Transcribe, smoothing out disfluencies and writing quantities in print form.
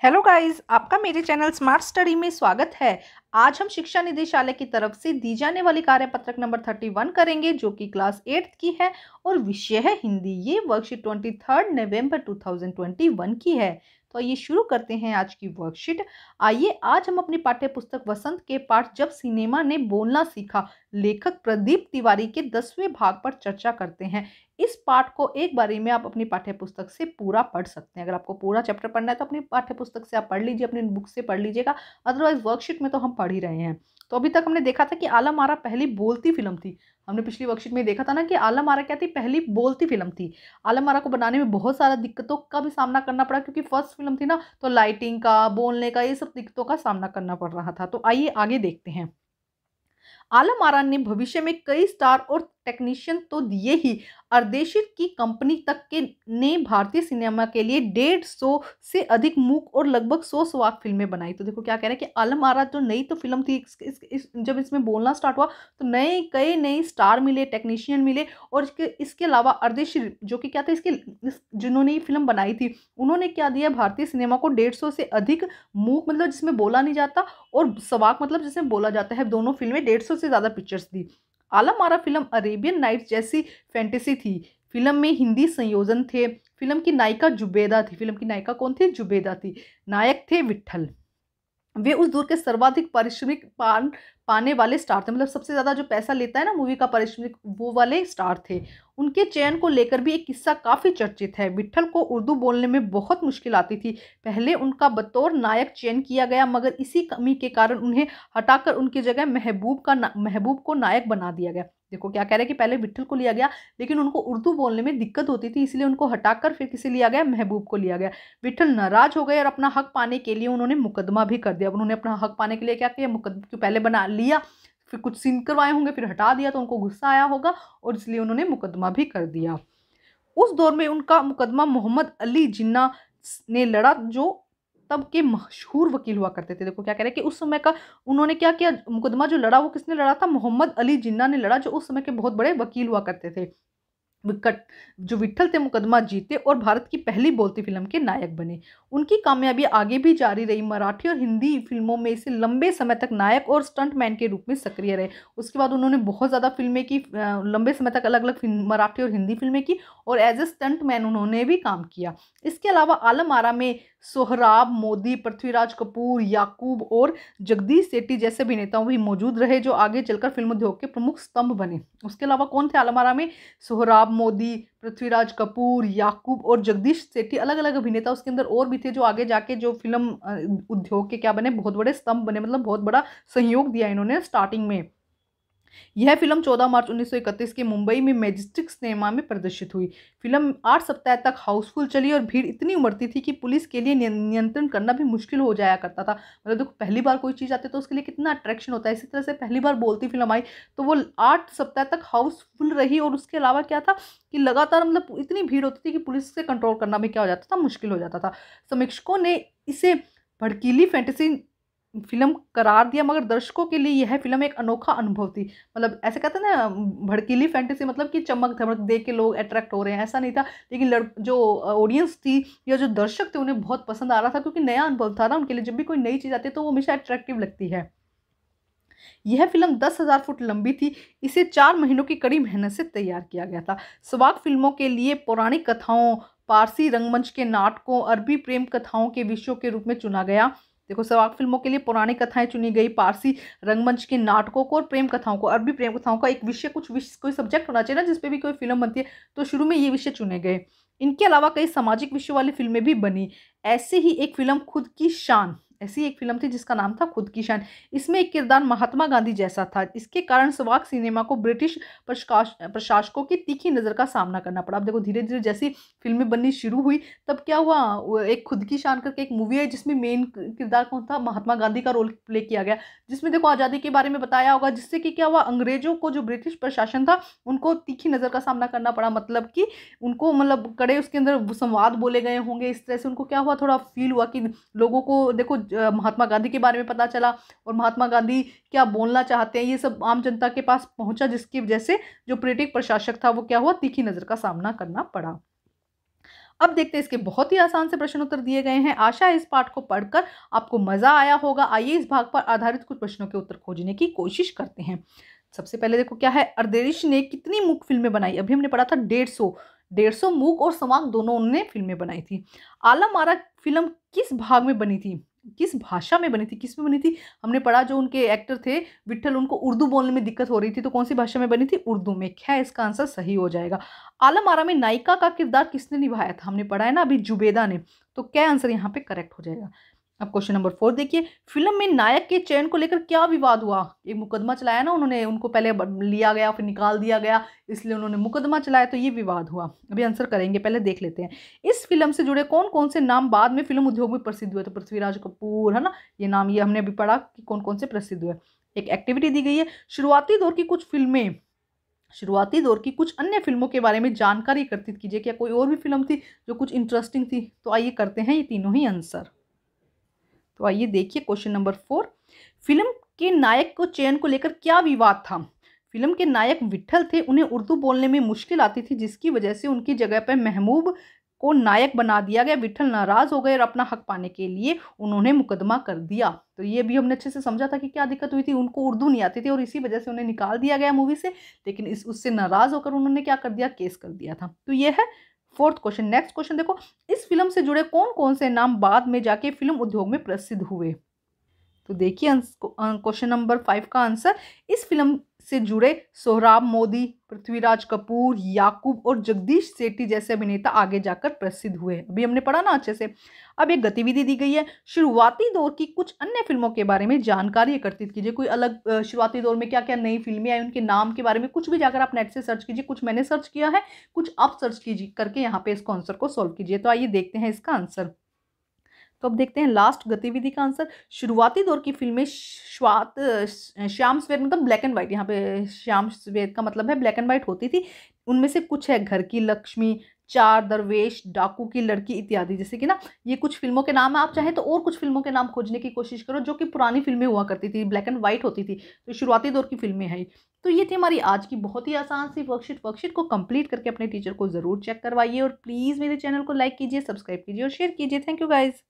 Hello guys, आपका मेरे channel smart study में स्वागत है। आज हम शिक्षा निदेशालय की तरफ से दी जाने वाली कार्यपत्रक नंबर 31 करेंगे, जो कि क्लास 8th की है और विषय है हिंदी। ये वर्कशीट 23 नवंबर 2021 की है। तो ये शुरू करते हैं आज की वर्कशीट। आइए आज हम अपनी पाठ्य पुस्तक वसंत के पाठ जब सिनेमा ने बोलना सीखा, लेखक प्रदीप तिवारी के 10वें भाग पर चर्चा करते हैं। इस पाठ को एक बारी में आप अपनी पाठ्य पुस्तक से पूरा पढ़ सकते हैं। अगर आपको पूरा चैप्टर पढ़ना है तो अपनी पाठ्य पुस्तक से आप पढ़ लीजिए, अपनी बुक से पढ़ लीजिएगा। अदरवाइज वर्कशीट में तो हम पढ़ ही रहे हैं। तो अभी तक हमने देखा था कि आलम आरा पहली बोलती फिल्म थी। हमने पिछली वर्कशीट में देखा था ना कि आलम आरा क्या थी, पहली बोलती फिल्म थी। आलम आरा को बनाने में बहुत सारा दिक्कतों का भी सामना करना पड़ा, क्योंकि फर्स्ट फिल्म थी ना, तो लाइटिंग का, बोलने का, ये सब दिक्कतों का सामना करना पड़ रहा था। तो आइए आगे देखते हैं। आलम आरा ने भविष्य में कई स्टार और टेक्नीशियन तो दिए ही, अर्देशित की कंपनी तक के ने भारतीय सिनेमा के लिए 150 से अधिक मूक और लगभग 100 सवाक फिल्में बनाई। तो देखो क्या कह रहे हैं कि आलम आरा जो नई तो फिल्म थी, जब इसमें बोलना स्टार्ट हुआ तो नए स्टार मिले, टेक्नीशियन मिले। और इसके अलावा अर्देशित जो कि क्या था, जिन्होंने ये फिल्म बनाई थी, उन्होंने क्या दिया, भारतीय सिनेमा को 150 से अधिक मूक मतलब जिसमें बोला नहीं जाता, और सवाक मतलब जिसमें बोला जाता है, दोनों फिल्में 150 से ज्यादा पिक्चर्स दी। Alam Ara film Arabian nights जैसी फैंटेसी थी। फिल्म में हिंदी संयोजन थे। फिल्म की नायिका जुबेदा थी। फिल्म की नायिका कौन थी? जुबेदा थी। नायक थे विट्ठल। वे उस दौर के सर्वाधिक पारिश्रमिक पाने वाले स्टार थे, मतलब सबसे ज्यादा जो पैसा लेता है ना मूवी का पारिश्रमिक, वो वाले स्टार थे। उनके चयन को लेकर भी एक किस्सा काफी चर्चित है। विट्ठल को उर्दू बोलने में बहुत मुश्किल आती थी। पहले उनका बतौर नायक चयन किया गया, मगर इसी कमी के कारण उन्हें हटाकर उनकी जगह महबूब को नायक बना दिया गया। देखो क्या कह रहे हैं कि पहले विट्ठल को लिया गया, लेकिन उनको उर्दू बोलने में दिक्कत होती थी, इसलिए उनको हटाकर फिर किसे लिया गया? महबूब को लिया गया। विट्ठल नाराज हो गए और अपना हक पाने के लिए उन्होंने मुकदमा भी कर दिया। अब उन्होंने अपना हक पाने के लिए क्या किया? मुकदमा क्यों पहले बना लिया, फिर कुछ सीन करवाए होंगे, फिर हटा दिया, तो उनको गुस्सा आया होगा और इसलिए उन्होंने मुकदमा भी कर दिया। उस दौर में उनका मुकदमा मोहम्मद अली जिन्ना ने लड़ा, जो तब के मशहूर वकील हुआ करते थे। देखो क्या कह रहे हैं कि उस समय का उन्होंने क्या किया, मुकदमा जो लड़ा वो किसने लड़ा था? मोहम्मद अली जिन्ना ने लड़ा, जो उस समय के बहुत बड़े वकील हुआ करते थे। विकट जो विट्ठल थे मुकदमा जीते और भारत की पहली बोलती फिल्म के नायक बने। उनकी कामयाबी आगे भी जारी रही। मराठी और हिंदी फिल्मों में से लंबे समय तक नायक और स्टंटमैन के रूप में सक्रिय रहे। उसके बाद उन्होंने बहुत ज़्यादा फिल्में की, लंबे समय तक अलग अलग मराठी और हिंदी फिल्में की, और एज ए स्टंटमैन उन्होंने भी काम किया। इसके अलावा आलम आरा में सोहराब मोदी, पृथ्वीराज कपूर, याकूब और जगदीश सेठी जैसे अभिनेताओं भी मौजूद रहे, जो आगे चलकर फिल्म उद्योग के प्रमुख स्तंभ बने। उसके अलावा कौन थे आलम आरा में? सोहराब मोदी, पृथ्वीराज कपूर, याकूब और जगदीश सेठी, अलग अलग अभिनेता उसके अंदर और भी थे, जो आगे जाके जो फिल्म उद्योग के क्या बने? बहुत बड़े स्तंभ बने, मतलब बहुत बड़ा सहयोग दिया इन्होंने स्टार्टिंग में। यह फिल्म 14 मार्च 1931 के मुंबई में मैजेस्टिक सिनेमा में प्रदर्शित हुई। फिल्म 8 सप्ताह तक हाउसफुल चली और भीड़ इतनी उमड़ती थी कि पुलिस के लिए नियंत्रण करना भी मुश्किल हो जाया करता था। मतलब देखो, पहली बार कोई चीज़ आती है तो उसके लिए कितना अट्रैक्शन होता है। इसी तरह से पहली बार बोलती फिल्म आई तो वो 8 सप्ताह तक हाउसफुल रही, और उसके अलावा क्या था कि लगातार मतलब इतनी भीड़ होती थी कि पुलिस से कंट्रोल करना भी क्या हो जाता था? मुश्किल हो जाता था। समीक्षकों ने इसे भड़कीली फैंटेसी फिल्म करार दिया, मगर दर्शकों के लिए यह फिल्म एक अनोखा अनुभव थी। मतलब ऐसे कहते हैं ना, भड़कीली फैंटेसी मतलब कि चमक धमक देख के लोग अट्रैक्ट हो रहे हैं, ऐसा नहीं था। लेकिन जो ऑडियंस थी या जो दर्शक थे, उन्हें बहुत पसंद आ रहा था, क्योंकि नया अनुभव था ना उनके लिए। जब भी कोई नई चीज़ आती है तो वो हमेशा अट्रैक्टिव लगती है। यह फिल्म 10,000 फुट लंबी थी। इसे 4 महीनों की कड़ी मेहनत से तैयार किया गया था। स्वाक फिल्मों के लिए पौराणिक कथाओं, पारसी रंगमंच के नाटकों, अरबी प्रेम कथाओं के विषयों के रूप में चुना गया। देखो, स्वाक फिल्मों के लिए पौराणिक कथाएं चुनी गई, पारसी रंगमंच के नाटकों को और प्रेम कथाओं को। अरबी प्रेम कथाओं का एक विषय, कोई सब्जेक्ट होना चाहिए ना जिसपे भी कोई फिल्म बनती है, तो शुरू में ये विषय चुने गए। इनके अलावा कई सामाजिक विषयों वाली फिल्में भी बनी। ऐसे ही एक फिल्म खुद की शान ऐसी एक फिल्म थी जिसका नाम था खुद की शान। इसमें एक किरदार महात्मा गांधी जैसा था। इसके कारण स्वाक सिनेमा को ब्रिटिश प्रशासकों की तीखी नज़र का सामना करना पड़ा। अब देखो, धीरे धीरे जैसी फिल्में बननी शुरू हुई, तब क्या हुआ, एक खुद की शान करके एक मूवी है जिसमें मेन किरदार कौन था? महात्मा गांधी का रोल प्ले किया गया, जिसमें देखो आज़ादी के बारे में बताया होगा, जिससे कि क्या हुआ, अंग्रेजों को, जो ब्रिटिश प्रशासन था, उनको तीखी नज़र का सामना करना पड़ा। मतलब कि उनको, मतलब कड़े उसके अंदर संवाद बोले गए होंगे, इस तरह से उनको क्या हुआ, थोड़ा फील हुआ कि लोगों को देखो महात्मा गांधी के बारे में पता चला, और महात्मा गांधी क्या बोलना चाहते हैं ये सब आम जनता के पास पहुंचा, जिसकी वजह से जो ब्रिटिश प्रशासक था वो क्या हुआ, तीखी नजर का सामना करना पड़ा। अब देखते हैं इसके बहुत ही आसान से प्रश्न उत्तर दिए गए हैं। आशा है इस पाठ को पढ़कर आपको मजा आया होगा। आइए इस भाग पर आधारित कुछ प्रश्नों के उत्तर खोजने की कोशिश करते हैं। सबसे पहले देखो क्या है, अर्देश ने कितनी मूक फिल्में बनाई? अभी हमने पढ़ा था 150 मूक और समाक दोनों उन्होंने फिल्में बनाई थी। आलम आरा फिल्म किस भाग में बनी थी, किस भाषा में बनी थी, किस में बनी थी? हमने पढ़ा जो उनके एक्टर थे विट्ठल, उनको उर्दू बोलने में दिक्कत हो रही थी, तो कौन सी भाषा में बनी थी? उर्दू में। क्या इसका आंसर सही हो जाएगा। आलम आरा में नायिका का किरदार किसने निभाया था? हमने पढ़ा है ना अभी, जुबेदा ने। तो क्या आंसर यहाँ पे करेक्ट हो जाएगा। अब क्वेश्चन नंबर 4 देखिए, फिल्म में नायक के चयन को लेकर क्या विवाद हुआ? एक मुकदमा चलाया ना उन्होंने, उनको पहले लिया गया फिर निकाल दिया गया, इसलिए उन्होंने मुकदमा चलाया, तो ये विवाद हुआ। अभी आंसर करेंगे, पहले देख लेते हैं। इस फिल्म से जुड़े कौन कौन से नाम बाद में फिल्म उद्योग में प्रसिद्ध हुए? तो पृथ्वीराज कपूर, है ना, ये नाम ये हमने अभी पढ़ा कि कौन कौन से प्रसिद्ध हुए। एक एक्टिविटी दी गई है, शुरुआती दौर की कुछ अन्य फिल्मों के बारे में जानकारी एकत्रित कीजिए। क्या कोई और भी फिल्म थी जो कुछ इंटरेस्टिंग थी? तो आइए करते हैं ये तीनों ही आंसर। तो आइए देखिए क्वेश्चन नंबर 4, फिल्म के नायक को चयन को लेकर क्या विवाद था? फिल्म के नायक विट्ठल थे, उन्हें उर्दू बोलने में मुश्किल आती थी, जिसकी वजह से उनकी जगह पर महमूब को नायक बना दिया गया। विट्ठल नाराज हो गए और अपना हक पाने के लिए उन्होंने मुकदमा कर दिया। तो ये भी हमने अच्छे से समझा था कि क्या दिक्कत हुई थी, उनको उर्दू नहीं आती थी और इसी वजह से उन्हें निकाल दिया गया मूवी से, लेकिन उससे नाराज होकर उन्होंने क्या कर दिया, केस कर दिया था। तो ये है 4th क्वेश्चन। नेक्स्ट क्वेश्चन देखो, इस फिल्म से जुड़े कौन कौन से नाम बाद में जाके फिल्म उद्योग में प्रसिद्ध हुए? तो देखिए क्वेश्चन नंबर 5 का आंसर, इस फिल्म से जुड़े सोहराब मोदी, पृथ्वीराज कपूर, याकूब और जगदीश सेठी जैसे अभिनेता आगे जाकर प्रसिद्ध हुए। अभी हमने पढ़ा ना अच्छे से। अब एक गतिविधि दी गई है, शुरुआती दौर की कुछ अन्य फिल्मों के बारे में जानकारी एकत्रित कीजिए। कोई अलग शुरुआती दौर में क्या क्या नई फिल्में आई, उनके नाम के बारे में कुछ भी जाकर आप नेट से सर्च कीजिए। कुछ मैंने सर्च किया है, कुछ आप सर्च कीजिए करके यहाँ पे इसको आंसर को सॉल्व कीजिए। तो आइए देखते हैं इसका आंसर। तो अब देखते हैं लास्ट गतिविधि का आंसर। शुरुआती दौर की फिल्में श्याम सफेद, मतलब ब्लैक एंड व्हाइट, यहाँ पे श्याम सफेद का मतलब है ब्लैक एंड व्हाइट होती थी। उनमें से कुछ है घर की लक्ष्मी, चार दरवेश, डाकू की लड़की इत्यादि। जैसे कि ना ये कुछ फिल्मों के नाम है, आप चाहें तो और कुछ फिल्मों के नाम खोजने की कोशिश करो जो कि पुरानी फिल्में हुआ करती थी, ब्लैक एंड व्हाइट होती थी, तो शुरुआती दौर की फिल्में हैं। तो ये थी हमारी आज की बहुत ही आसान सी वर्कशीट को कंप्लीट करके अपने टीचर को जरूर चेक करवाइए और प्लीज़ मेरे चैनल को लाइक कीजिए, सब्सक्राइब कीजिए और शेयर कीजिए। Thank you guys.